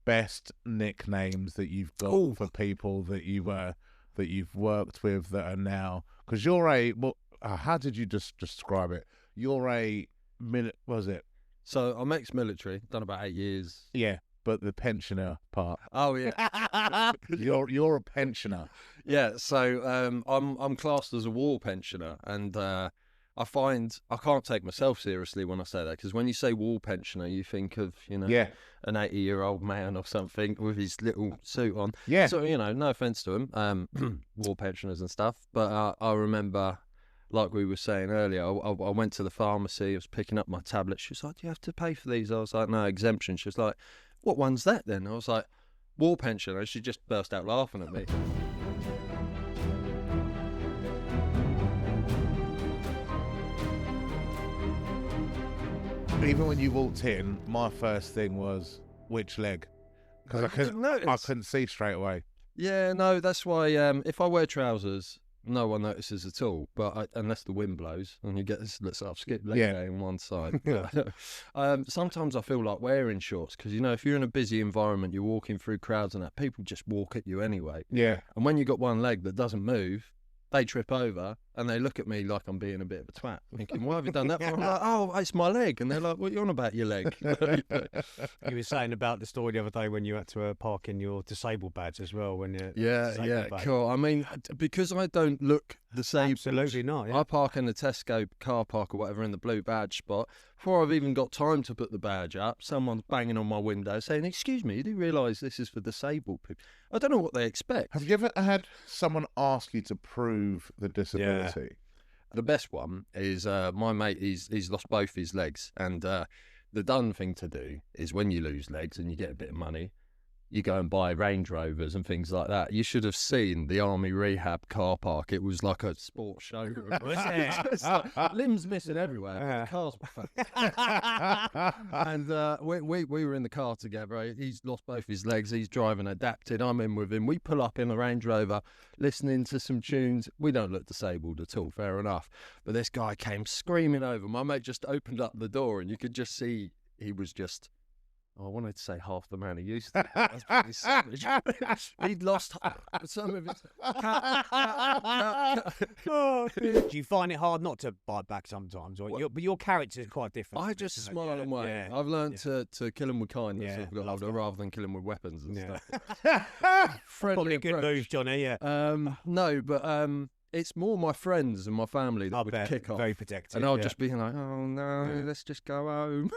best nicknames that you've got for people that you've worked with that are now? Because you're how did you just describe it? You're a was it? So I'm ex-military, done about 8 years. Yeah, but the pensioner part. Oh yeah, you're a pensioner. Yeah, so I'm classed as a war pensioner, and I find I can't take myself seriously when I say that, because when you say war pensioner, you think of an 80-year-old man or something with his little suit on. Yeah. So no offense to him, war pensioners and stuff, but I remember, like we were saying earlier, I went to the pharmacy. I was picking up my tablets. She was like, "Do you have to pay for these?" I was like, "No, exemption." She was like, "What one's that then?" I was like, "War pensioner." She just burst out laughing at me. Even when you walked in, my first thing was, which leg? Because I couldn't see straight away. Yeah, no, that's why if I wear trousers, no one notices at all. But unless the wind blows and you get this sort of skip leg day on one side. Sometimes I feel like wearing shorts because, if you're in a busy environment, you're walking through crowds and that, people just walk at you anyway. Yeah. And when you got one leg that doesn't move, they trip over and they look at me like I'm being a bit of a twat, thinking, "Why have you done that for?" I'm like, "Oh, it's my leg." And they're like, "What are you on about your leg?" You were saying about the story the other day when you had to park in your disabled badge as well. Cool. I mean, because I don't look the same. Absolutely not. Yeah. I park in the Tesco car park or whatever in the blue badge spot. Before I've even got time to put the badge up, someone's banging on my window saying, "Excuse me, you do realise this is for disabled people?" I don't know what they expect. Have you ever had someone ask you to prove the disability? Yeah. The best one is my mate. He's lost both his legs, and the done thing to do is when you lose legs and you get a bit of money, you go and buy Range Rovers and things like that. You should have seen the Army Rehab car park. It was like a sports showroom. Like, limbs missing everywhere. Yeah. Cars and we were in the car together. He's lost both his legs. He's driving adapted. I'm in with him. We pull up in a Range Rover, listening to some tunes. We don't look disabled at all, fair enough. But this guy came screaming over. My mate just opened up the door and you could just see he was just... I wanted to say half the man he used to be. That's pretty savage. He'd lost some of his... Do you find it hard not to bite back sometimes? But your character is quite different. I just smile and wait. Yeah. I've learned to kill him with kindness rather than kill him with weapons and stuff. Probably a good move, Johnny, yeah. No, but... it's more my friends and my family that would kick off. Very protective. And I'll just be like, "Oh, no, let's just go home."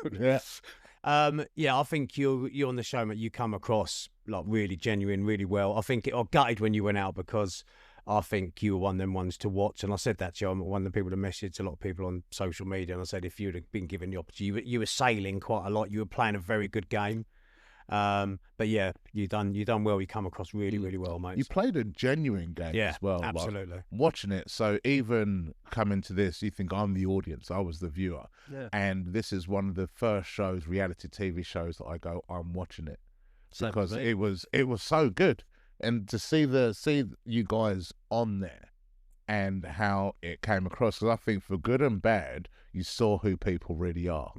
I think you're on the show, mate. You come across like really genuine, really well. I think I gutted when you went out because I think you were one of them ones to watch. And I said that to you. I'm one of the people that messaged a lot of people on social media. And I said, if you'd have been given the opportunity, you were sailing quite a lot. You were playing a very good game. But yeah, you done well. You come across really, really well, mate. You played a genuine game as well. Absolutely. Like, watching it, so even coming to this, you think I'm the audience, I was the viewer. Yeah. And this is one of the first shows, reality TV shows, that I go, I'm watching it. Because it was so good. And to see you guys on there and how it came across, because I think for good and bad, you saw who people really are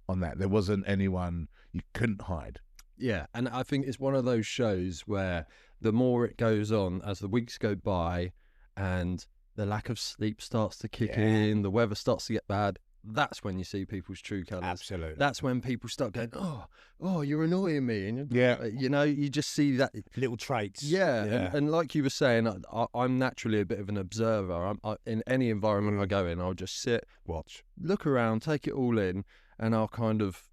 on that. There wasn't anyone you couldn't hide. Yeah, and I think it's one of those shows where the more it goes on, as the weeks go by and the lack of sleep starts to kick in, the weather starts to get bad, that's when you see people's true colours. Absolutely. That's when people start going, oh, you're annoying me. And you just see that. Little traits. Yeah. And like you were saying, I'm naturally a bit of an observer. In any environment I go in, I'll just sit, watch, look around, take it all in, and I'll kind of...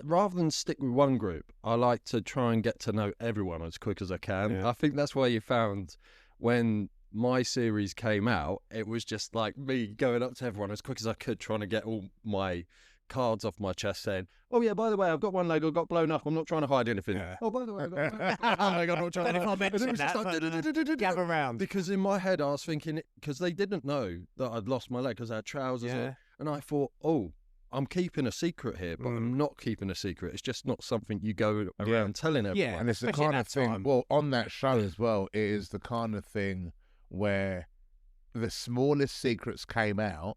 rather than stick with one group, I like to try and get to know everyone as quick as I can. Yeah. I think that's why you found when my series came out, it was just like me going up to everyone as quick as I could, trying to get all my cards off my chest saying, "Oh yeah, by the way, I've got one leg, I got blown up. I'm not trying to hide anything." Yeah. "Oh, by the way, I've got I'm not trying to hide." Gather around. Because in my head I was thinking, because they didn't know that I'd lost my leg because I had trousers on, and I thought, I'm keeping a secret here, but I'm not keeping a secret. It's just not something you go around telling everyone. Yeah, and it's the kind of thing, well, on that show as well, it is the kind of thing where the smallest secrets came out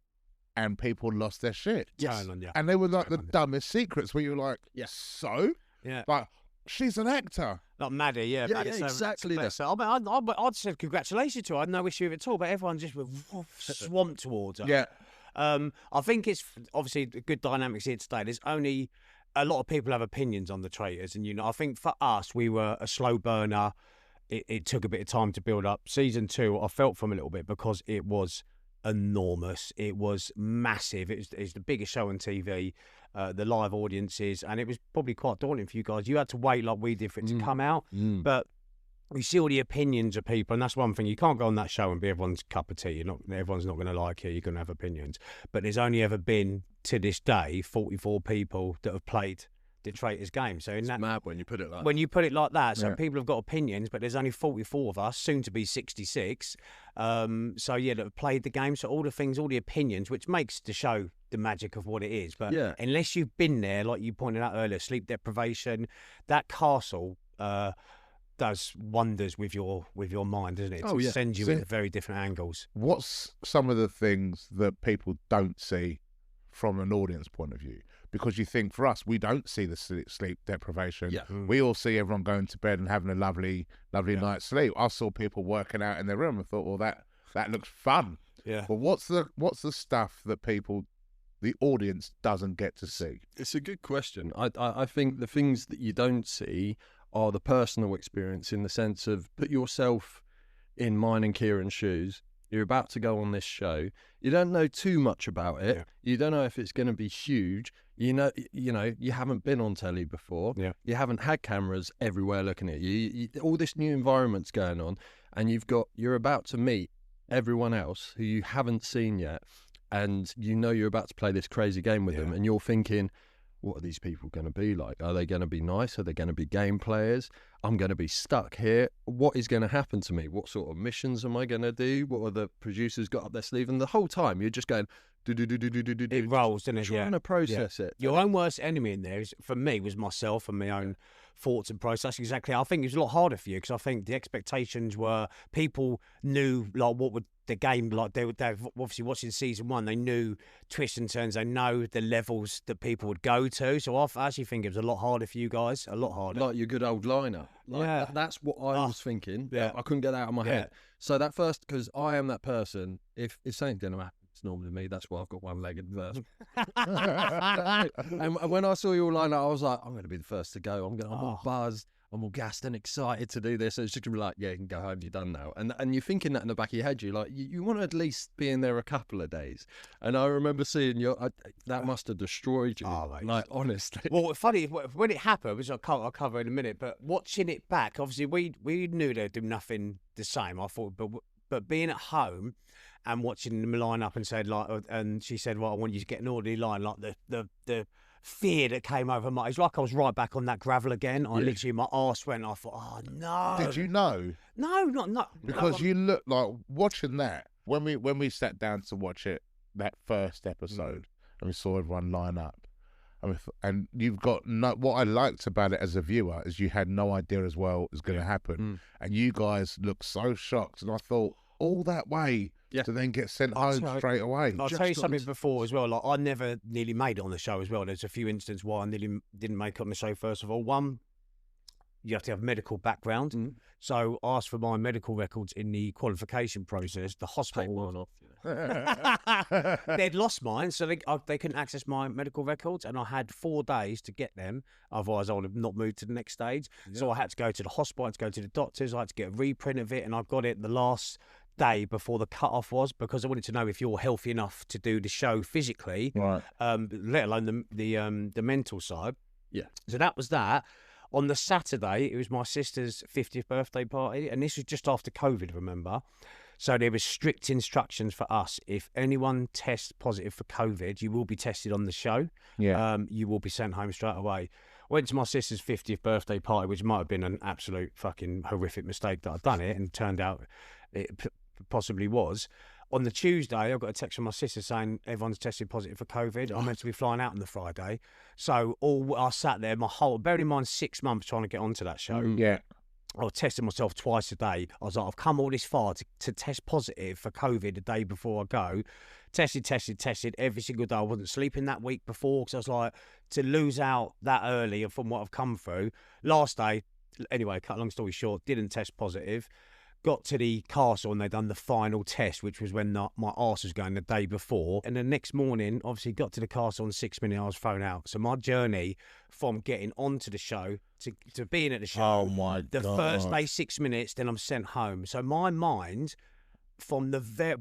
and people lost their shit. Yes. And they were like the dumbest secrets where you're like, so? Yeah. Like, she's an actor. Like Maddie, yeah. Yeah, exactly that. So, I'd said congratulations to her. I had no issue with it at all, but everyone just was swamped towards her. Yeah. I think it's obviously good dynamics here today. There's only a lot of people have opinions on the Traitors, and I think for us, we were a slow burner. It took a bit of time to build up. Season 2, I felt from a little bit because it was enormous. It was massive. It's the biggest show on TV, the live audiences, and it was probably quite daunting for you guys. You had to wait like we did for it to come out, but you see all the opinions of people, and that's one thing. You can't go on that show and be everyone's cup of tea. Everyone's not going to like you. You're going to have opinions. But there's only ever been, to this day, 44 people that have played the Traitors game. So it's mad when you put it like that. So people have got opinions, but there's only 44 of us, soon to be 66. That have played the game. So all the opinions, which makes the show the magic of what it is. But unless you've been there, like you pointed out earlier, sleep deprivation, that castle does wonders with your mind, doesn't it? It sends you into very different angles. What's some of the things that people don't see from an audience point of view? Because you think, for us, we don't see the sleep deprivation. Yeah. We all see everyone going to bed and having a lovely night's sleep. I saw people working out in their room and thought, well, that looks fun. Yeah. But what's the stuff that the audience doesn't get to see? It's a good question. I think the things that you don't see are the personal experience, in the sense of put yourself in mine and Kieran's shoes. You're about to go on this show. You don't know too much about it. Yeah. You don't know if it's going to be huge. You know, you haven't been on telly before. Yeah. You haven't had cameras everywhere looking at you. All this new environment's going on, and you're about to meet everyone else who you haven't seen yet, and you're about to play this crazy game with them, and you're thinking, what are these people going to be like? Are they going to be nice? Are they going to be game players? I'm going to be stuck here. What is going to happen to me? What sort of missions am I going to do? What are the producers got up their sleeve? And the whole time you're just going, it rolls, doesn't it? Trying to process it. Your own worst enemy in there, for me, was myself and my own thoughts and process. Exactly. I think it was a lot harder for you because I think the expectations were, people knew like what would the game like. They've obviously watching season 1. They knew twists and turns. They know the levels that people would go to. So I actually think it was a lot harder for you guys. A lot harder. Like your good old liner. That's what I was thinking. Yeah. I couldn't get that out of my head. So that first, because I am that person. If something didn't happen, it's normally me. That's why I've got one-legged verse. And when I saw you all line up, I was like, I'm going to be the first to go. I'm all buzzed. I'm all gassed and excited to do this. So it's just going to be like, yeah, you can go home. You're done now. And you're thinking that in the back of your head. You're like, you want to at least be in there a couple of days. And I remember seeing that must have destroyed you. Like, honestly. Well, funny, when it happened, which I'll cover in a minute, but watching it back, obviously we knew they'd do nothing the same. I thought, but being at home and watching them line up and said and she said, well, I want you to get an orderly line, like the fear that came over it's like I was right back on that gravel again. I literally, my arse went. I thought, oh no. Did you know? No, not because you look like watching that when we sat down to watch it, that first episode, and we saw everyone line up. And you've got what I liked about it as a viewer is you had no idea as well was going to happen, and you guys looked so shocked, and I thought all that way to then get sent home straight away. I'll tell you something before as well. Like I never nearly made it on the show as well. There's a few instances why I nearly didn't make it on the show. First of all, one, you have to have medical background. So I asked for my medical records in the qualification process. The hospital they'd lost mine, so they couldn't access my medical records, and I had 4 days to get them. Otherwise, I would have not moved to the next stage. Yeah. So I had to go to the hospital, I had to go to the doctors, I had to get a reprint of it, and I got it the last day before the cut-off was, because I wanted to know if you're healthy enough to do the show physically, right? Let alone the mental side. Yeah. So that was that. On the Saturday, it was my sister's 50th birthday party, and this was just after COVID, remember? So there was strict instructions for us. If anyone tests positive for COVID, you will be tested on the show. Yeah. You will be sent home straight away. Went to my sister's 50th birthday party, which might have been an absolute fucking horrific mistake that I'd done it, and turned out it possibly was. On the Tuesday, I got a text from my sister saying everyone's tested positive for COVID. I'm meant to be flying out on the Friday. So I sat there, bearing in mind 6 months trying to get onto that show. Yeah. I was testing myself twice a day. I was like, I've come all this far to test positive for COVID the day before I go. Tested every single day. I wasn't sleeping that week before because I was like, to lose out that early from what I've come through. Last day, anyway, cut long story short, didn't test positive. Got to the castle and they'd done the final test, which was when my arse was going the day before. And the next morning, obviously, got to the castle in 6 minutes, I was thrown out. So my journey from getting onto the show to being at the show, Oh my the God. first day 6 minutes, then I'm sent home. So my mind from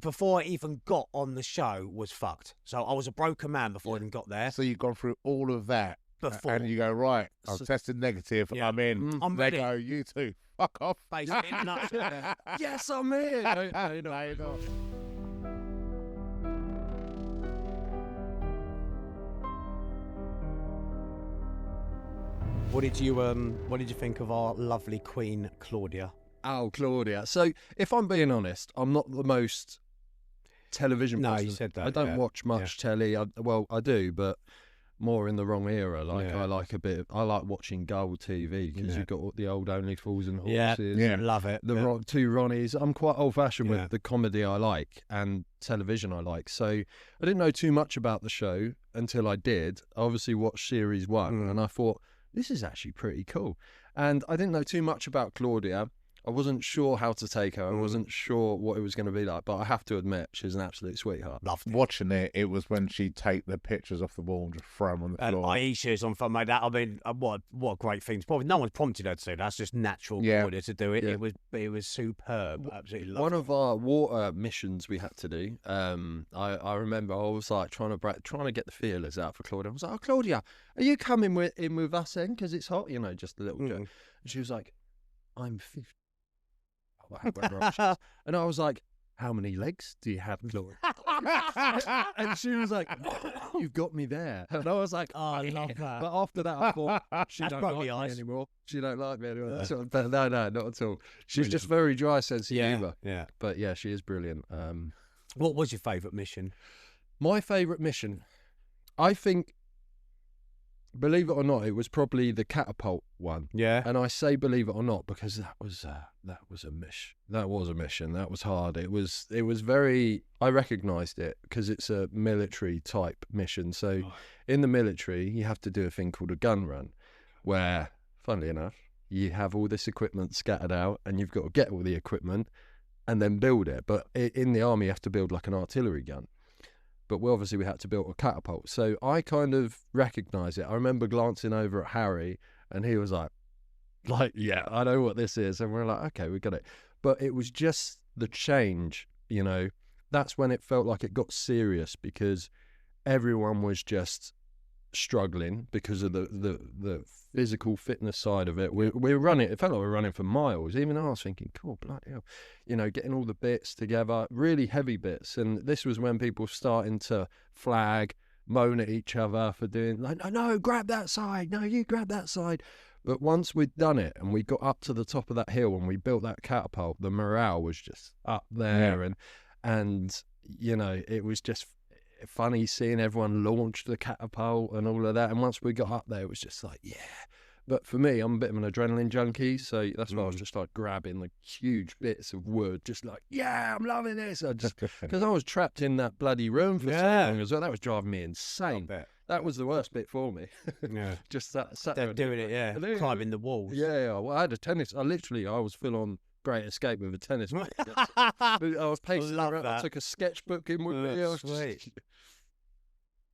before I even got on the show was fucked. So I was a broken man before I even got there. So you've gone through all of that. Before. And you go, right, I've tested negative. Yeah. I'm in. I'm They ready. go, you too. Fuck off. Basically, Yes, I'm here. No, you're not. What did you think of our lovely Queen Claudia? Oh, Claudia. So, if I'm being honest, I'm not the most television No, person. you said that, I don't yeah. watch much telly. I do, but more in the wrong era. Like, Yeah. I like watching Gold TV because you've got all the old Only Fools and Horses. Yeah. Love it. The two Ronnies. I'm quite old-fashioned Yeah. with the comedy I like and television I like. So I didn't know too much about the show until I did. I obviously watched series 1 and I thought, this is actually pretty cool. And I didn't know too much about Claudia. I wasn't sure how to take her. I wasn't sure what it was going to be like. But I have to admit, she's an absolute sweetheart. Loved it. Watching it was when she'd take the pictures off the wall and just throw them on the And floor. Aisha's on fun like that. I mean, what a great thing. Probably no one's prompted her to do that. That's just natural Claudia to do it. Yeah. It was superb. Absolutely loved One it. of our water missions we had to do. I remember I was like trying to get the feelers out for Claudia. I was like, "Oh, Claudia, are you coming in with us then? Because it's hot, just a little joke." And she was like, "I'm 50." And I was like, "How many legs do you have, Claudia?" And she was like, "You've got me there." And I was like, Oh, I love that. But after that, I thought, she That's don't broke like the me ice. anymore. She don't like me anymore. But no, not at all. She's just very dry sense of humour. Yeah. But yeah, she is brilliant. What was your favourite mission? My favourite mission, I think, believe it or not, it was probably the catapult one. Yeah. And I say believe it or not because that was a mission. That was a mission. That was hard. It was very. I recognised it because it's a military type mission. So in the military, you have to do a thing called a gun run, where, funnily enough, you have all this equipment scattered out, and you've got to get all the equipment and then build it. But in the army, you have to build like an artillery gun. But we had to build a catapult. So I kind of recognised it. I remember glancing over at Harry and he was like, yeah, I know what this is. And we're like, okay, we got it. But it was just the change, That's when it felt like it got serious because everyone was just struggling because of the physical fitness side of it. We're running. It felt like we were running for miles. Even I was thinking, cool, bloody hell, getting all the bits together, really heavy bits. And this was when people starting to flag, moan at each other for doing like, no, grab that side. No, you grab that side. But once we'd done it and we got up to the top of that hill and we built that catapult, the morale was just up there, and it was just funny seeing everyone launch the catapult and all of that. And once we got up there, it was just like, yeah. But for me, I'm a bit of an adrenaline junkie, so that's why I was just like grabbing the huge bits of wood, just like, yeah, I'm loving this. Because I was trapped in that bloody room for so long as well. That was driving me insane. That was the worst bit for me. Yeah. Just sat They're there doing it, climbing the walls. Yeah. Well, I had a tennis. I was full on Great Escape with a tennis ball. I was pacing around. I took a sketchbook in with me. I was Sweet.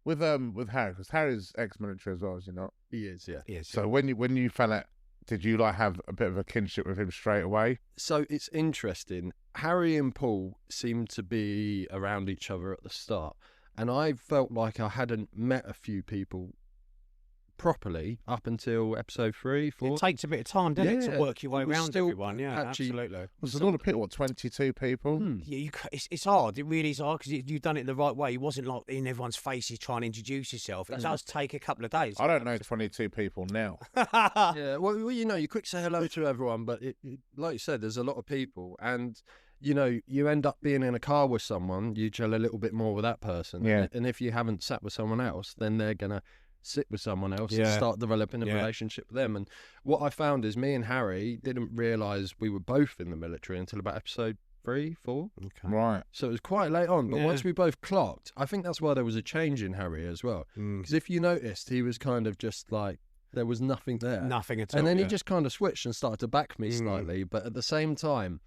With Harry, because Harry's ex-military as well, as you know. He is, yeah. Yes. So when you found out, did you like have a bit of a kinship with him straight away? So it's interesting. Harry and Paul seemed to be around each other at the start, and I felt like I hadn't met a few people properly up until episode 3, 4. It takes a bit of time, doesn't it, to work your way it was around still everyone. Yeah, actually- absolutely. Was a lot of people, 22 people? Yeah, it's hard. It really is hard because you've done it in the right way. It wasn't like in everyone's faces trying to introduce yourself. It does take a couple of days. I don't know 22 people now. Yeah, well, you quick say hello to everyone, but like you said, there's a lot of people, and you end up being in a car with someone, you gel a little bit more with that person. Yeah. And if you haven't sat with someone else, then they're gonna sit with someone else and start developing a relationship with them. And what I found is me and Harry didn't realise we were both in the military until about episode 3, 4. Okay. Right. So it was quite late on. But once we both clocked, I think that's why there was a change in Harry as well. Because if you noticed, he was kind of just like, there was nothing there. Nothing at all. And then he just kind of switched and started to back me slightly. But at the same time,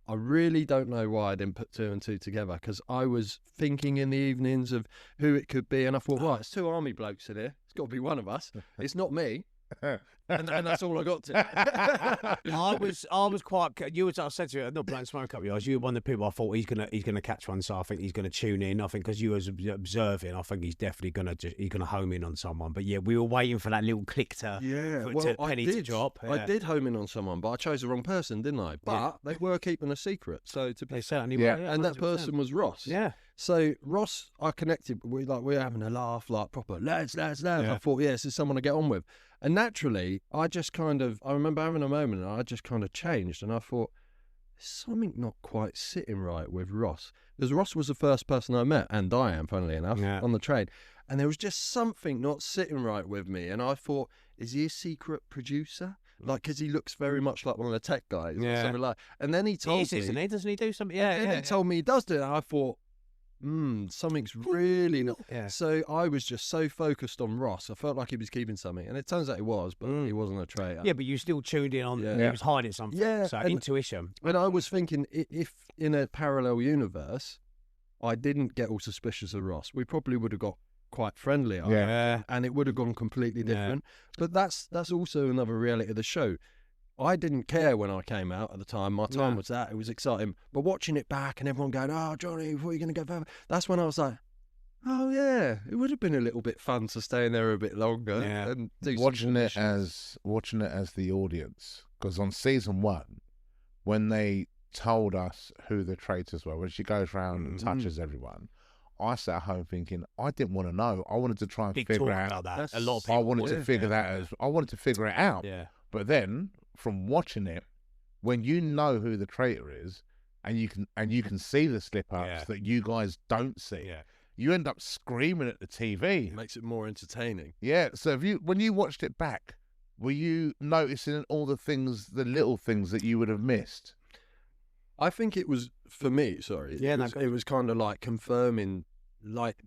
I really don't know why I didn't put 2 and 2 together, because I was thinking in the evenings of who it could be, and I thought, right, it's 2 army blokes in here. It's got to be one of us. It's not me. and that's all I got to. I was quite. I said to you, not blowing smoke up your eyes. You were one of the people I thought he's gonna catch one. So I think he's gonna tune in. I think because you was observing, I think he's definitely gonna home in on someone. But yeah, we were waiting for that little click to penny to drop. Yeah. I did home in on someone, but I chose the wrong person, didn't I? But they were keeping a secret, so they certainly were. Yeah, and that person was Ross. Yeah. So Ross, I connected. We were having a laugh, like proper lads. Yeah. I thought, this is someone to get on with. And naturally, I remember having a moment and I just kind of changed, and I thought, there's something not quite sitting right with Ross. Because Ross was the first person I met, and Diane, funnily enough, on the train. And there was just something not sitting right with me. And I thought, is he a secret producer? Like, because he looks very much like one of the tech guys. Or something like. And then he told me. Isn't he? Doesn't he do something? He told me he does do it. And I thought, something's really not. Yeah. So I was just so focused on Ross. I felt like he was keeping something, and it turns out he was, but he wasn't a traitor. Yeah, but you still tuned in on. He was hiding something. Yeah, so intuition. And I was thinking, if in a parallel universe, I didn't get all suspicious of Ross, we probably would have got quite friendly. And it would have gone completely different. But that's also another reality of the show. I didn't care when I came out at the time. My time was that. It was exciting. But watching it back and everyone going, oh, Johnny, what are you going to go for? That's when I was like, oh, yeah, it would have been a little bit fun to stay in there a bit longer. Yeah. And do watching it as the audience. Because on season 1, when they told us who the traitors were, when she goes round and touches everyone, I sat at home thinking, I didn't want to know. I wanted to try and figure out. About that. A lot of people I wanted to figure that I wanted to figure it out. Yeah. But then, from watching it, when you know who the traitor is, and you can see the slip-ups that you guys don't see, you end up screaming at the TV. It makes it more entertaining. Yeah. So when you watched it back, were you noticing all the little things that you would have missed? I think it was, for me, it was kind of like confirming, like,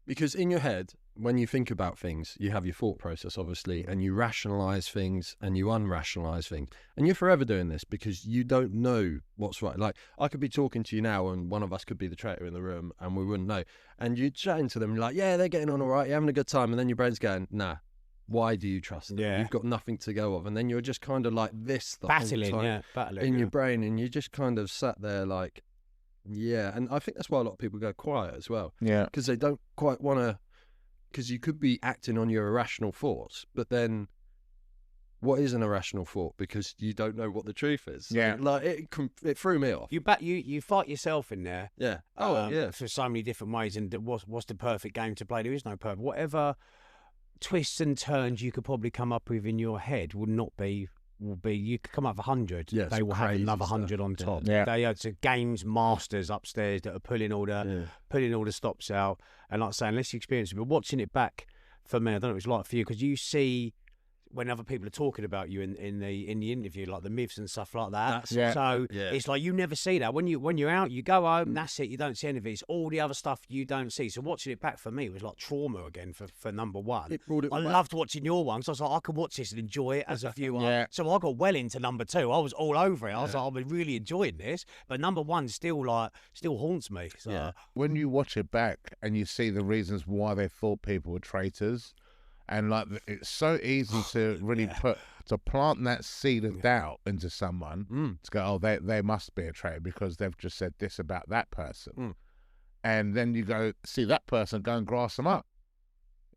because in your head, when you think about things, you have your thought process, obviously, and you rationalise things and you unrationalise things. And you're forever doing this because you don't know what's right. Like, I could be talking to you now and one of us could be the traitor in the room and we wouldn't know. And you're chatting to them, like, yeah, they're getting on all right, you're having a good time. And then your brain's going, nah, why do you trust them? Yeah. You've got nothing to go of. And then you're just kind of like this the battling, whole time in your brain. And you just kind of sat there like, yeah. And I think that's why a lot of people go quiet as well. Yeah. Because they don't quite want to. Because you could be acting on your irrational thoughts, but then what is an irrational thought? Because you don't know what the truth is. Yeah. Like, it threw me off. You fight yourself in there. Yeah. For so many different ways. And what's the perfect game to play? There is no perfect. Whatever twists and turns you could probably come up with in your head will be you could come up with 100. Yeah, they will have another 100 on top. Yeah. They are games masters upstairs that are pulling all the stops out. And like I say, unless you experience it, but watching it back for me, I don't know what it's like for you, because you see when other people are talking about you in the interview, like the myths and stuff like that. So it's like you never see that. When you're out, you go home, that's it, you don't see any of it. It's all the other stuff you don't see. So watching it back for me was like trauma again for number 1. I loved watching your ones. I was like, I can watch this and enjoy it as a viewer. So I got well into number 2. I was all over it. I was like, I'm really enjoying this. But number 1 still haunts me. So. When you watch it back and you see the reasons why they thought people were traitors, and like it's so easy to really plant that seed of doubt into someone to go, oh, they must be a traitor because they've just said this about that person, and then you go see that person, go and grass them up,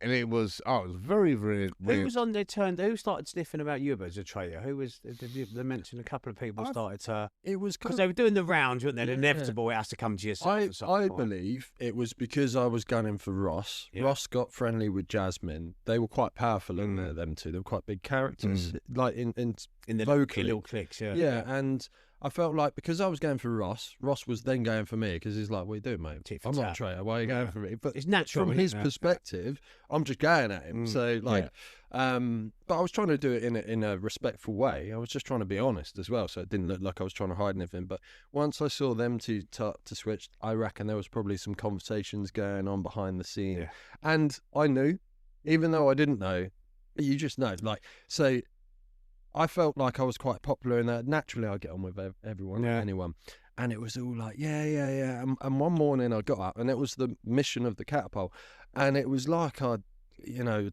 and it was very, very. Who was on their turn? Who started sniffing about you as a traitor? Who was? They mentioned a couple of people started to. It was because they were doing the rounds, weren't they? Inevitable, it has to come to yourself. I believe it was because I was gunning for Ross. Yeah. Ross got friendly with Jasmine. They were quite powerful in there, them two. They were quite big characters, like in the vocally. Little clicks. Yeah. Yeah, and I felt like because I was going for Ross was then going for me because he's like, what are you doing, mate? I'm not a traitor. Why are you going for me? But it's natural. From his perspective, I'm just going at him. So, like, but I was trying to do it in a respectful way. I was just trying to be honest as well. So it didn't look like I was trying to hide anything. But once I saw them two to switch, I reckon there was probably some conversations going on behind the scene. Yeah. And I knew, even though I didn't know, you just know. Like, so I felt like I was quite popular in that. Naturally, I get on with everyone, anyone. And it was all like, yeah. And one morning I got up and it was the mission of the catapult. And it was like I'd,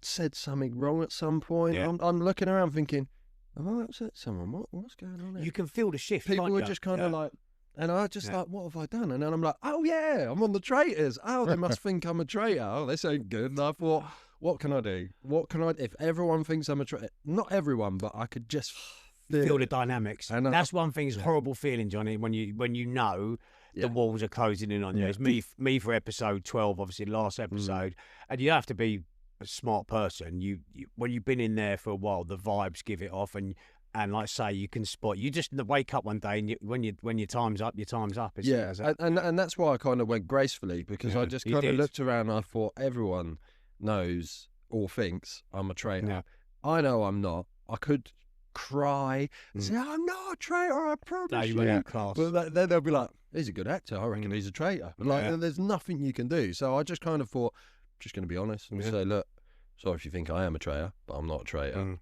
said something wrong at some point. Yeah. I'm looking around thinking, have I upset someone? What's going on here? You can feel the shift. People were just kind of like, and I just like, what have I done? And then I'm like, oh yeah, I'm on the Traitors. Oh, they must think I'm a traitor. Oh, this ain't good. And I thought, what can I do? If everyone thinks I'm a traitor, not everyone, but I could just feel the dynamics. And that's one thing, is horrible feeling, Johnny, when you know the walls are closing in on you. It's me for episode 12, obviously last episode, and you have to be a smart person. You when you've been in there for a while, the vibes give it off, and like I say, you can spot. You just wake up one day, and when your time's up, your time's up. And that's why I kind of went gracefully, because I just kind of looked around and I thought everyone knows or thinks I'm a traitor. Yeah. I know I'm not. I could cry and say, I'm not a traitor, I promise you. Class. But then they'll be like, he's a good actor, I reckon he's a traitor. Like, there's nothing you can do. So I just kind of thought, I'm just going to be honest and say, look, sorry if you think I am a traitor, but I'm not a traitor.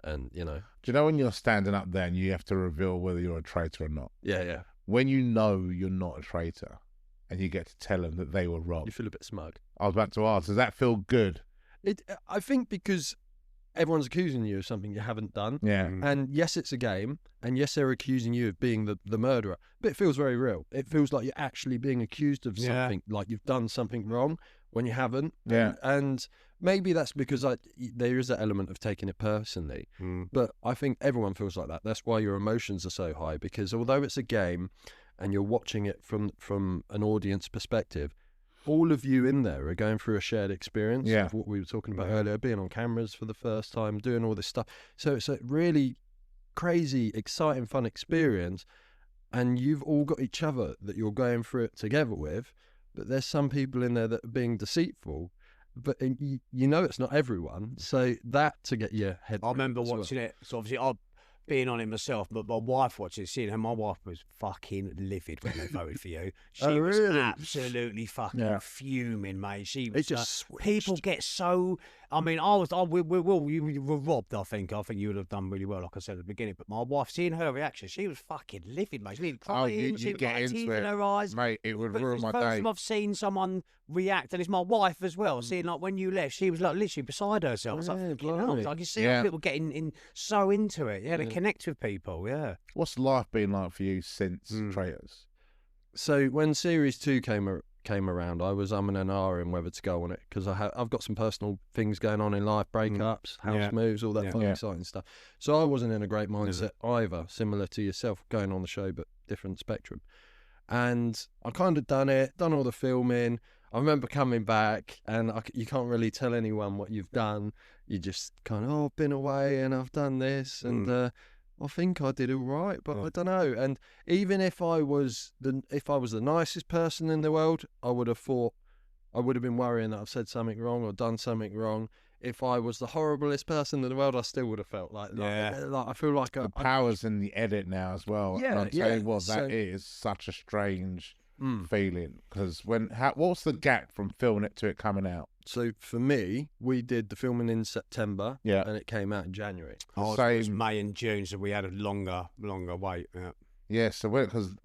And, Do you know when you're standing up there and you have to reveal whether you're a traitor or not? Yeah. When you know you're not a traitor and you get to tell them that they were wrong. You feel a bit smug. I was about to ask, does that feel good? I think because everyone's accusing you of something you haven't done. Yeah. And yes, it's a game. And yes, they're accusing you of being the murderer. But it feels very real. It feels like you're actually being accused of something, like you've done something wrong when you haven't. Yeah. And maybe that's because there is that element of taking it personally. But I think everyone feels like that. That's why your emotions are so high, because although it's a game and you're watching it from an audience perspective, all of you in there are going through a shared experience of what we were talking about earlier, being on cameras for the first time, doing all this stuff. So it's a really crazy, exciting, fun experience. And you've all got each other that you're going through it together with. But there's some people in there that are being deceitful. But you know it's not everyone. So that to get your head... I remember watching it. So obviously I've been on it myself, but my wife watched it, seeing her. My wife was fucking livid when they voted for you. She was absolutely fucking fuming, mate. She was just people get so... I mean, we were robbed, I think. I think you would have done really well, like I said at the beginning. But my wife, seeing her reaction, she was fucking livid, mate. She needed crying. She get into tears in her eyes. Mate, it would ruin my day. It's the first time I've seen someone react, and it's my wife as well. Seeing, like, when you left, she was, like, literally beside herself. It's like you see people getting so into it. Yeah, they connect with people, What's life been like for you since Traitors? So when Series 2 came around, I was umming and ahhing whether to go on it, because I've got some personal things going on in life, breakups, house moves, all that fun, exciting stuff. So I wasn't in a great mindset either, similar to yourself, going on the show, but different spectrum. And I kind of done all the filming. I remember coming back, and you can't really tell anyone what you've done. You just kind of, I've been away and I've done this, and I think I did all right, but I don't know. And even if I was the nicest person in the world, I would have been worrying that I've said something wrong or done something wrong. If I was the horriblest person in the world, I still would have felt like I feel like the power's in the edit now as well. Yeah, I'll tell you what, that is such a strange feeling, because what's the gap from filming it to it coming out? So for me, we did the filming in September, and it came out in January. It was May and June, so we had a longer wait. Yeah, so because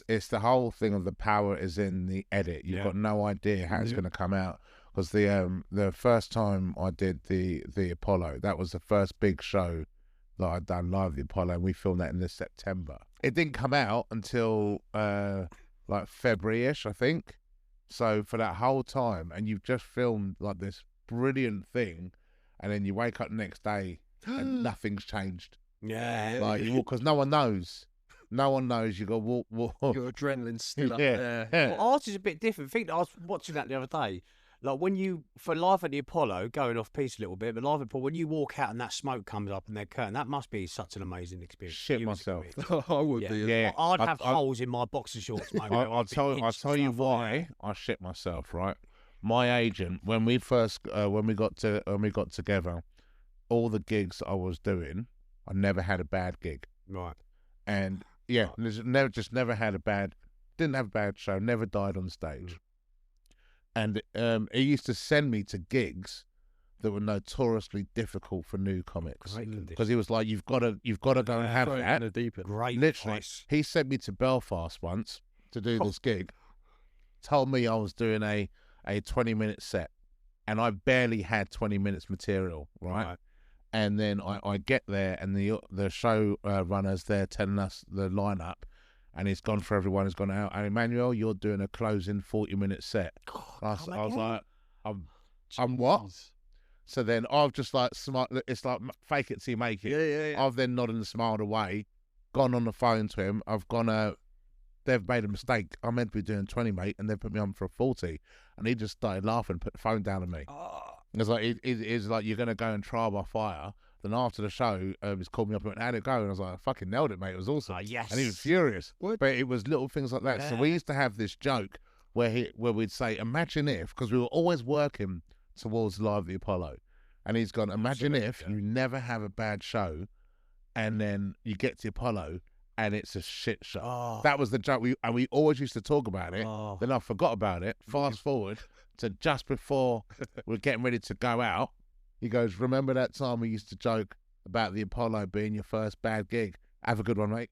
it's the whole thing of the power is in the edit. You've got no idea how it's going to come out. Because the first time I did the Apollo, that was the first big show that I'd done live, the Apollo, and we filmed that in this September. It didn't come out until like February-ish, I think. So for that whole time, and you've just filmed like this brilliant thing, and then you wake up the next day and nothing's changed. Yeah, like because no one knows. No one knows. You go walk. Your adrenaline's still up there. Well, ours is a bit different. I think I was watching that the other day. Like when you, for Live at the Apollo, going off piece a little bit, but Live at the Apollo, when you walk out and that smoke comes up and they're curtain, that must be such an amazing experience. Shit You as a myself. comedian. I would be. Yeah, I'd have holes in my boxer shorts, mate. I'll tell you why I shit myself. Right, my agent, when we got together, all the gigs I was doing, I never had a bad gig. Right. And yeah, never had a bad, didn't have a bad show, never died on stage. And he used to send me to gigs that were notoriously difficult for new comics, because he was like, "You've got to go and have that." Great, literally. nice. He sent me to Belfast once to do this gig. Told me I was doing a 20-minute set, and I barely had 20 minutes material, right? And then I get there, and the show runners there telling us the lineup. And he's gone for everyone who's gone out. And Emmanuel, you're doing a closing 40-minute set. I was like, I'm what? So then I've just like smart. It's like fake it till you make it. Yeah. I've then nodded and smiled away, gone on the phone to him. I've gone. They've made a mistake. I'm meant to be doing 20, mate, and they put me on for a 40. And he just started laughing, put the phone down on me. It's like it's like, you're gonna go and trial by fire. Then after the show, he's called me up and went, "How'd it go?" And I was like, "I fucking nailed it, mate. It was awesome." Yes. And he was furious. What? But it was little things like that. Yeah. So we used to have this joke where we'd say, "Imagine if," because we were always working towards Live at the Apollo. And he's gone, "Imagine if you never have a bad show, and then you get to the Apollo and it's a shit show." That was the joke. We always used to talk about it. Then I forgot about it. Fast forward to just before we're getting ready to go out. He goes, "Remember that time we used to joke about the Apollo being your first bad gig? Have a good one, mate."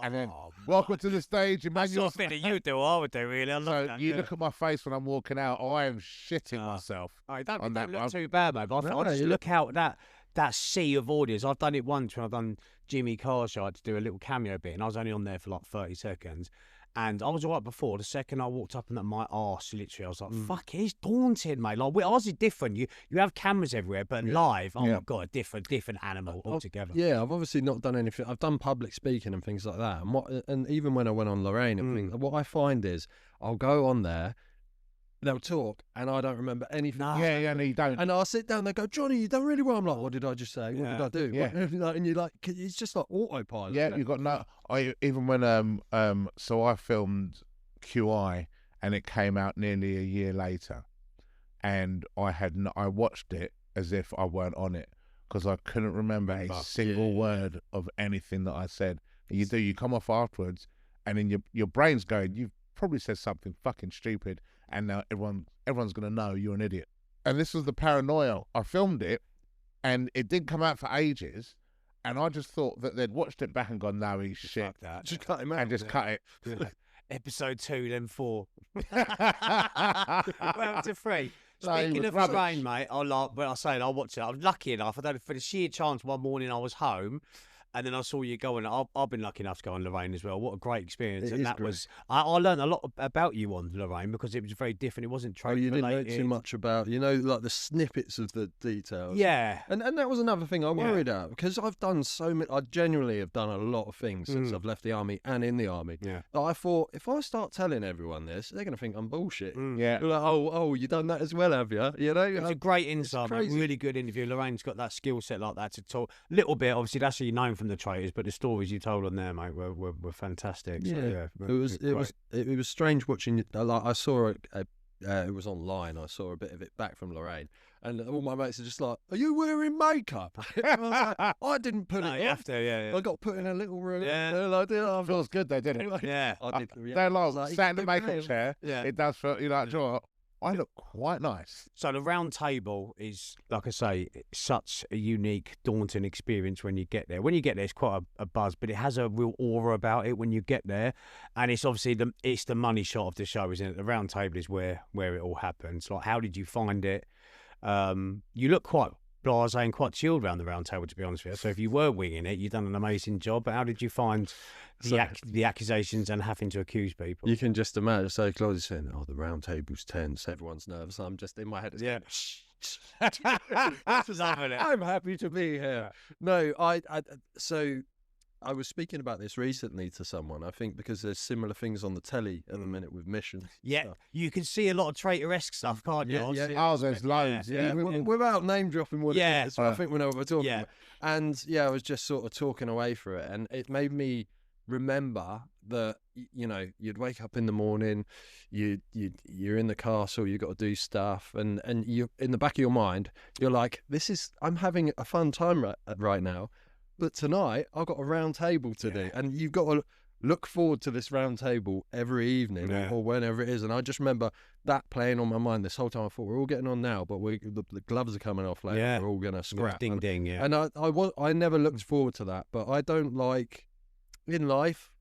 And then, welcome to the stage, Emmanuel. That's not you do, I would do, really. I love So that. you look at my face when I'm walking out, I am shitting myself. Don't that look one. too bad, mate. But I just look out that sea of audience. I've done it once when I've done Jimmy Carr's show. I had to do a little cameo bit, and I was only on there for like 30 seconds. And I was all right before. The second I walked up and at my arse, literally, I was like, fuck, it's daunting, mate. Like, ours is different. You have cameras everywhere, but live, oh my God, a different animal altogether. Yeah, I've obviously not done anything. I've done public speaking and things like that. And even when I went on Lorraine and things, what I find is I'll go on there, they'll talk, and I don't remember anything. Yeah, no, you don't. And I'll sit down, they go, "Johnny, you done really well." I'm like, "What did I just say? What did I do?" Yeah. And you're like, it's just like autopilot. Yeah, you got no. Even when so I filmed QI, and it came out nearly a year later, and I watched it as if I weren't on it, because I couldn't remember a single word of anything that I said. And you come off afterwards, and then your brain's going, "You've probably said something fucking stupid, and now everyone's gonna know you're an idiot." And this was the paranoia. I filmed it, and it didn't come out for ages, and I just thought that they'd watched it back and gone, "No, he's shit." Fuck that. Just cut him out. And just cut it. Episode 2, then 4. Well, to 3. No, he Speaking was of rubbish. rain, mate, I watched it. I was lucky enough. I don't know, for the sheer chance one morning I was home, and then I saw you going. I've been lucky enough to go on Lorraine as well. What a great experience! It And is that great. was I learned a lot about you on Lorraine, because it was very different. It wasn't Oh, trade you didn't know related. too much about, like the snippets of the details. Yeah. And that was another thing I worried about, because I've done so many. I genuinely have done a lot of things since I've left the army and in the army. Yeah. That I thought, if I start telling everyone this, they're going to think I'm bullshit. Yeah. They're like, oh, you done that as well, have you? You know, It's a great insight, mate. crazy. Really good interview. Lorraine's got that skill set like that to talk. Little bit, obviously, that's what you know from the Traitors, but the stories you told on there, mate, were fantastic. So, it was strange watching. Like, I saw it was online. I saw a bit of it back from Lorraine, and all my mates are just like, "Are you wearing makeup?" I was like, "I didn't put No, it you on. have to, yeah. I got put in a little room." Yeah. And I did. I Feels good though, didn't it? Yeah. I did. They're like sat in the makeup "Okay." chair. Yeah. It does feel, you know what? I look quite nice. So the round table is, like I say, such a unique, daunting experience when you get there. When you get there, it's quite a buzz, but it has a real aura about it when you get there. And it's obviously the money shot of the show, isn't it? The round table is where it all happens. Like, how did you find it? You look quite blasé and quite chilled around the round table, to be honest with you. So if you were winging it, you've done an amazing job. But how did you find the accusations and having to accuse people? You can just imagine. So Claudia's saying, "Oh, the round table's tense. Everyone's nervous." I'm just in my head. Yeah. I'm happy to be here. No, so I was speaking about this recently to someone. I think because there's similar things on the telly at the minute with missions. Yeah, stuff. you can see a lot of traitor-esque stuff, can't you? Oh, there's loads. Yeah. Without name dropping what it is, I think we know what we're talking about. And I was just sort of talking away through it, and it made me remember that you'd wake up in the morning, you're in the castle, you've got to do stuff, and you in the back of your mind you're like, I'm having a fun time right now, but tonight I've got a round table to do, and you've got to look forward to this round table every evening or whenever it is. And I just remember that playing on my mind this whole time. I thought, we're all getting on now, but the gloves are coming off later. Yeah. We're all going to scrap. Ding, ding, yeah. And I never looked forward to that, but I don't like, in life,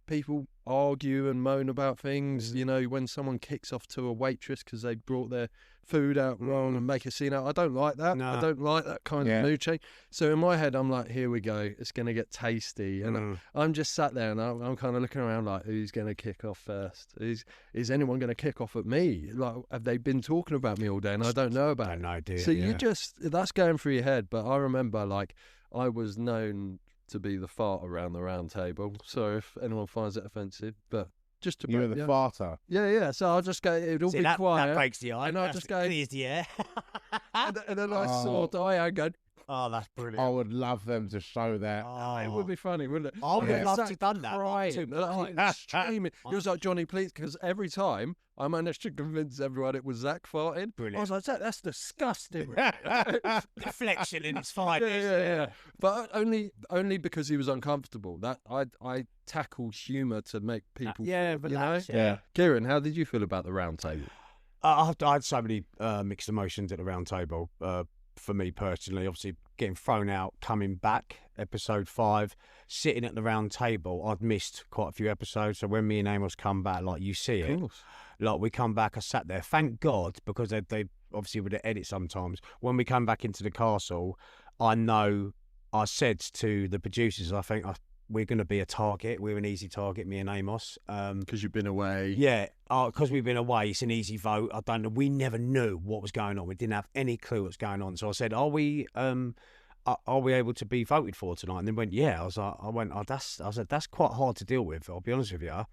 people argue and moan about things. When someone kicks off to a waitress because they brought their food out wrong and make a scene out, I don't like that. No. I don't like that kind of mood change. So in my head, I'm like, here we go, it's going to get tasty. And I'm just sat there and I'm kind of looking around like, who's going to kick off first? Is anyone going to kick off at me? Like, have they been talking about me all day and I don't know about it? No idea. So that's going through your head. But I remember, like, I was known to be the fart around the round table. So if anyone finds it offensive, but just to you were the farter. Yeah. So I'll just go. It'd all be quiet. That breaks the eye. And I'll just go. Clears the air. and then I saw Diane and go, oh, that's brilliant. I would love them to show that. It would be funny, wouldn't it? I would have loved to have done that. Crying, screaming. He was like, Johnny, please, because every time I managed to convince everyone it was Zach farting. Brilliant. I was like, Zach, that's disgusting. Deflection in its finest. Yeah. But only because he was uncomfortable. That I tackled humour to make people. Relax, Yeah. Kieran, how did you feel about the round table? I had so many mixed emotions at the round table. For me personally, obviously getting thrown out, coming back, episode 5, sitting at the round table. I'd missed quite a few episodes, so when me and Amos come back, like you see it, like we come back, I sat there. Thank God, because they obviously would edit sometimes. When we come back into the castle, I know I said to the producers, I think we're going to be a target. We're an easy target, me and Amos. Because you've been away. Yeah, because we've been away, it's an easy vote. I don't know. We never knew what was going on. We didn't have any clue what's going on. So I said, are we able to be voted for tonight? And they went, yeah. I said, that's quite hard to deal with, I'll be honest with you.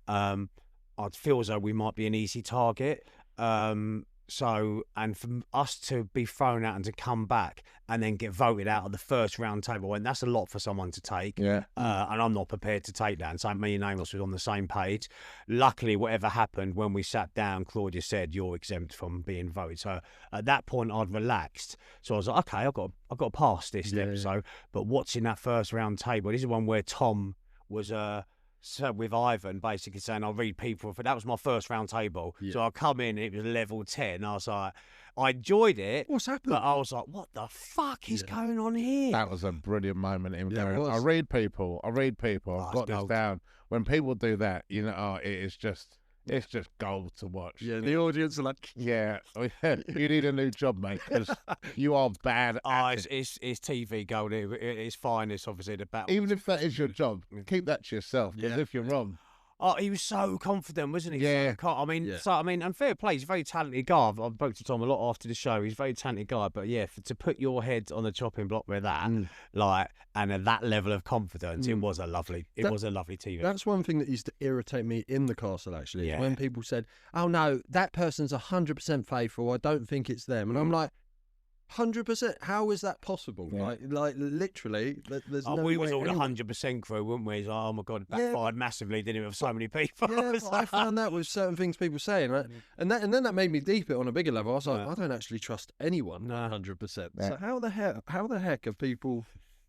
I feel as though we might be an easy target. So, and for us to be thrown out and to come back and then get voted out of the first round table, and that's a lot for someone to take. Yeah. And I'm not prepared to take that. And so me and Amos was on the same page. Luckily, whatever happened, when we sat down, Claudia said, you're exempt from being voted. So at that point, I'd relaxed. So I was like, okay, I've got to pass this episode. But watching that first round table, this is one where Tom was... So with Ivan basically saying, I'll read people. That was my first round table. Yeah. So I come in, it was level 10. I was like, I enjoyed it. What's happened? But I was like, what the fuck is going on here? That was a brilliant moment. I read people. I've got this down. When people do that, it's just gold to watch. Yeah, the audience are like, yeah, you need a new job, mate, because you are bad at it's TV gold. It's finest, obviously, the battle. Even if that is your job, keep that to yourself, because if you're wrong. Oh, he was so confident, wasn't he? Yeah. And fair play. He's a very talented guy. I've spoke to Tom a lot after the show. He's a very talented guy. But yeah, to put your head on the chopping block with that, and at that level of confidence, it was a lovely TV. That's one thing that used to irritate me in the castle, actually. Yeah. When people said, oh no, that person's 100% faithful, I don't think it's them. And I'm like, 100%? How is that possible? Yeah. Like literally, there's no way. We was all 100% crew, weren't we? Like, oh my God, backfired massively, didn't it, with so many people? Yeah, I found that with certain things people saying, right? And then that made me deep it on a bigger level. I was like, I don't actually trust anyone 100%. Yeah. So how the heck are people?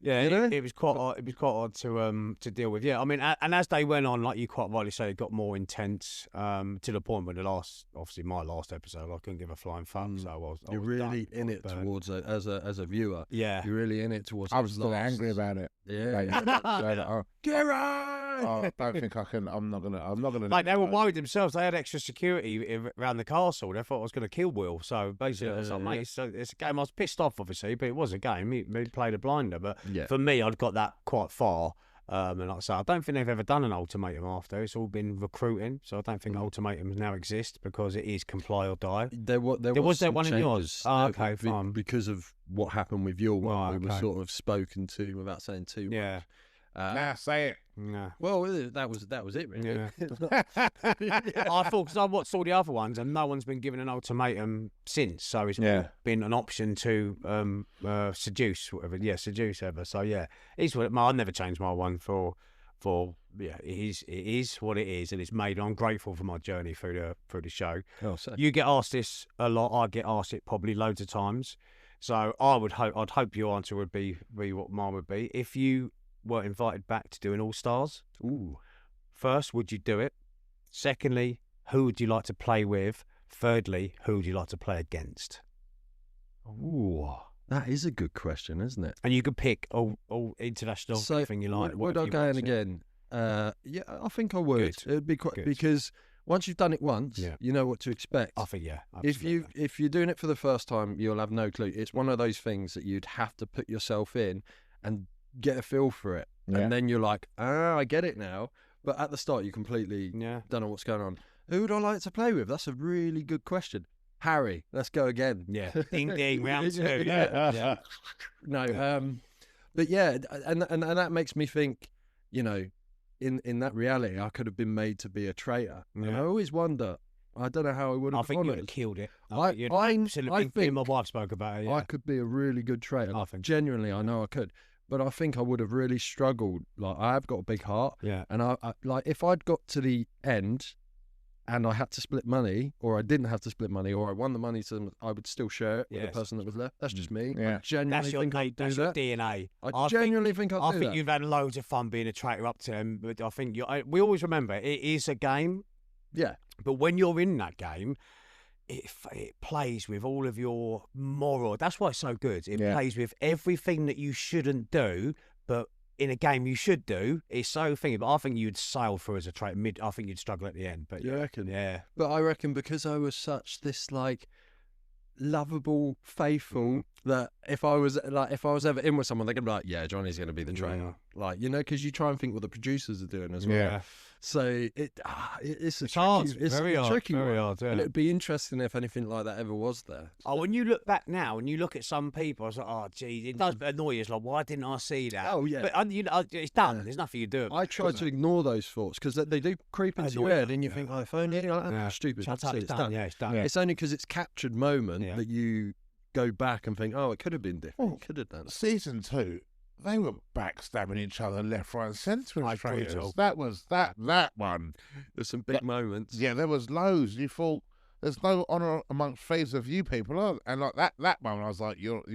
Yeah, it was quite odd to deal with. Yeah, I mean, and as they went on, like you quite rightly say, it got more intense to the point where my last episode, I couldn't give a flying fuck. So you're really in it towards as a viewer. Yeah, you're really in it towards. I was still angry about it. Yeah, Kieran! I don't think I can. I'm not gonna. Like they were worried themselves. They had extra security around the castle. They thought I was going to kill Will. So basically, I was like, mate, it's a game. I was pissed off, obviously, but it was a game. He played a blinder, but. Yeah. For me, I'd got that quite far. And like I say, I don't think they've ever done an ultimatum after. It's all been recruiting. So I don't think ultimatums now exist because it is comply or die. There was that one in yours. Oh, okay, fine. Because of what happened with your one. We were sort of spoken to without saying too much. Say it. Nah. Well, that was it, really. Yeah. I thought, because I watched all the other ones and no one's been given an ultimatum since, so it's been an option to seduce, whatever. Yeah, seduce ever. So yeah, it's what I'd never change my one for. Yeah, it is what it is, and it's made. I'm grateful for my journey through the show. Oh, so. You get asked this a lot. I get asked it probably loads of times. So I'd hope your answer would be what mine would be. If you were invited back to do an All Stars, first, would you do it? Secondly, who would you like to play with? Thirdly, who would you like to play against? Ooh, that is a good question, isn't it? And you could pick all international thing you like. Would I go in again? Yeah, I think I would. Good. It'd be quite Good. Because once you've done it once, you know what to expect. I think absolutely. If you're doing it for the first time, you'll have no clue. It's one of those things that you'd have to put yourself in and get a feel for it, and then you're like, I get it now. But at the start, you completely don't know what's going on. Who would I like to play with? That's a really good question. Harry, let's go again. Yeah, ding ding, round two. No, but yeah, and that makes me think. You know, in that reality, I could have been made to be a traitor. Yeah. And I always wonder. I don't know how I would have. I think you'd have killed it. I think my wife spoke about it. Yeah. I could be a really good traitor. I think genuinely, I know I could. But I think I would have really struggled. Like, I have got a big heart. Yeah. And I like, if I'd got to the end and I had to split money, or I didn't have to split money, or I won the money to them, I would still share it with the person that was left. That's just me. Yeah. I genuinely think I'd do that. DNA. I genuinely think I'd do that. I think you've had loads of fun being a traitor up to them, but I think we always remember it is a game. Yeah. But when you're in that game, it plays with all of your moral. That's why it's so good. It plays with everything that you shouldn't do, but in a game you should do. It's so thingy. But I think you'd sail through as a traitor. I think you'd struggle at the end. But you reckon? Yeah. But I reckon because I was such this like lovable, faithful, that if I was ever in with someone, they're gonna be like, yeah, Johnny's gonna be the traitor. Like, you know, because you try and think what the producers are doing as well. Yeah. So it's hard. It's very hard. Tricky very one. hard. Yeah. And it'd be interesting if anything like that ever was there. Oh, when you look back now and you look at some people, I was like, oh, geez, it does annoy you. It's like, why didn't I see that? Oh, yeah. But it's done. There's nothing you do. I try to ignore those thoughts because they do creep into your head, and you think, oh, if only, stupid. Shut up, it's done. Yeah, it's done. It's only because it's captured moment that you go back and think, oh, it could have been different. It could have done. Season 2, they were backstabbing each other left, right, and centre. That was that one. There's some big moments. Yeah, there was loads. You thought there's no honour amongst thieves of you people, and like that moment, I was like, you're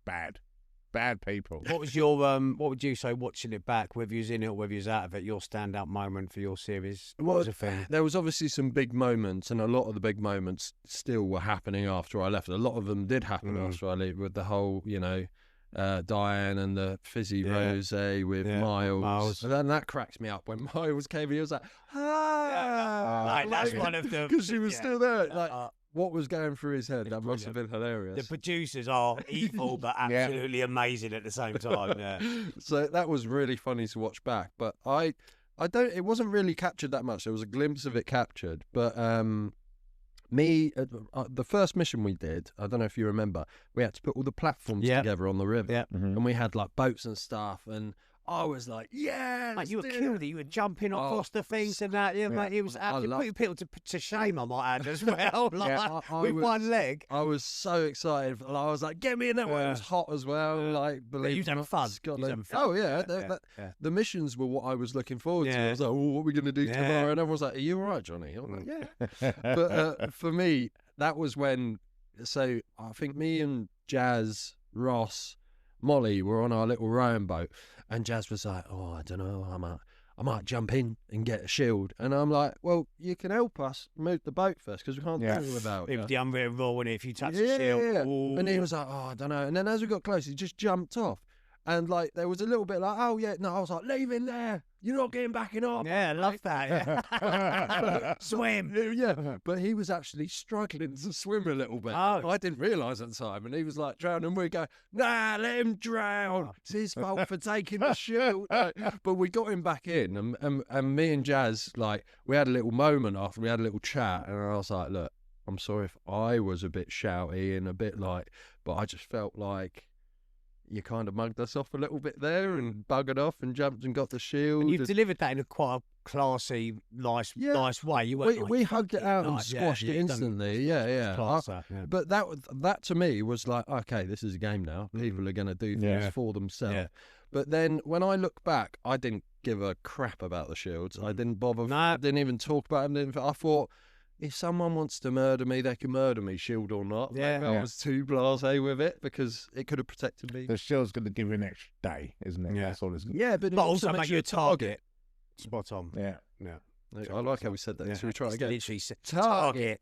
bad people. What was your what would you say watching it back, whether you was in it or whether you was out of it, your standout moment for your series? What was the thing? There was obviously some big moments, and a lot of the big moments still were happening after I left. A lot of them did happen after I left, with the whole, you know, Diane and the fizzy rosé with Miles. And then that cracks me up when Miles came in. He was like, that's one of them. Because she was still there. Like, what was going through his head? That must have been hilarious. The producers are evil, but absolutely amazing at the same time. Yeah. So that was really funny to watch back. But it wasn't really captured that much. There was a glimpse of it captured. But the first mission we did, I don't know if you remember, we had to put all the platforms together on the river. Yeah. Mm-hmm. And we had like boats and stuff, and I was like, yeah, mate, you were killed. You were jumping across the things and that. Yeah, mate, it was absolutely putting people to shame, I might add, as well. With one leg. I was so excited. I was like, get me in that one. It was hot as well. Like, believe you was having fun. Oh, yeah. The missions were what I was looking forward to. I was like, oh, what are we going to do tomorrow? And everyone was like, are you all right, Johnny? I was like, yeah. But for me, that was when, so I think me and Jazz, Ross, Molly were on our little rowing boat, and Jazz was like, oh, I don't know, I might jump in and get a shield. And I'm like, well, you can help us move the boat first, because we can't do it without you. It was the unreal rule, and if you touch the shield. Yeah. And he was like, oh, I don't know. And then as we got close, he just jumped off. And like there was a little bit like, oh yeah, no, I was like, leave him there. You're not getting back in up. Yeah, I love that. Yeah. Swim. Yeah, but he was actually struggling to swim a little bit. Oh. I didn't realise at the time, and he was like drowning. And we go, nah, let him drown. It's his fault for taking the shield. But we got him back in, and me and Jazz, like, we had a little moment after, we had a little chat, and I was like, look, I'm sorry if I was a bit shouty and a bit like, but I just felt like, you kind of mugged us off a little bit there and buggered off and jumped and got the shield. And you've delivered that in a quite a classy, nice way. You weren't we hugged it out and squashed it instantly. But that to me was like, okay, this is a game now. People are going to do things for themselves. Yeah. But then when I look back, I didn't give a crap about the shields. I didn't bother. I didn't even talk about them. I thought, if someone wants to murder me, they can murder me, shield or not. I was too blasé with it because it could have protected me. The shield's going to give you an extra day, isn't it? Yeah. That's all it's going to do. But also make you a target. Spot on. Yeah. I like how we said that. Yeah. Should we try it again? Literally target.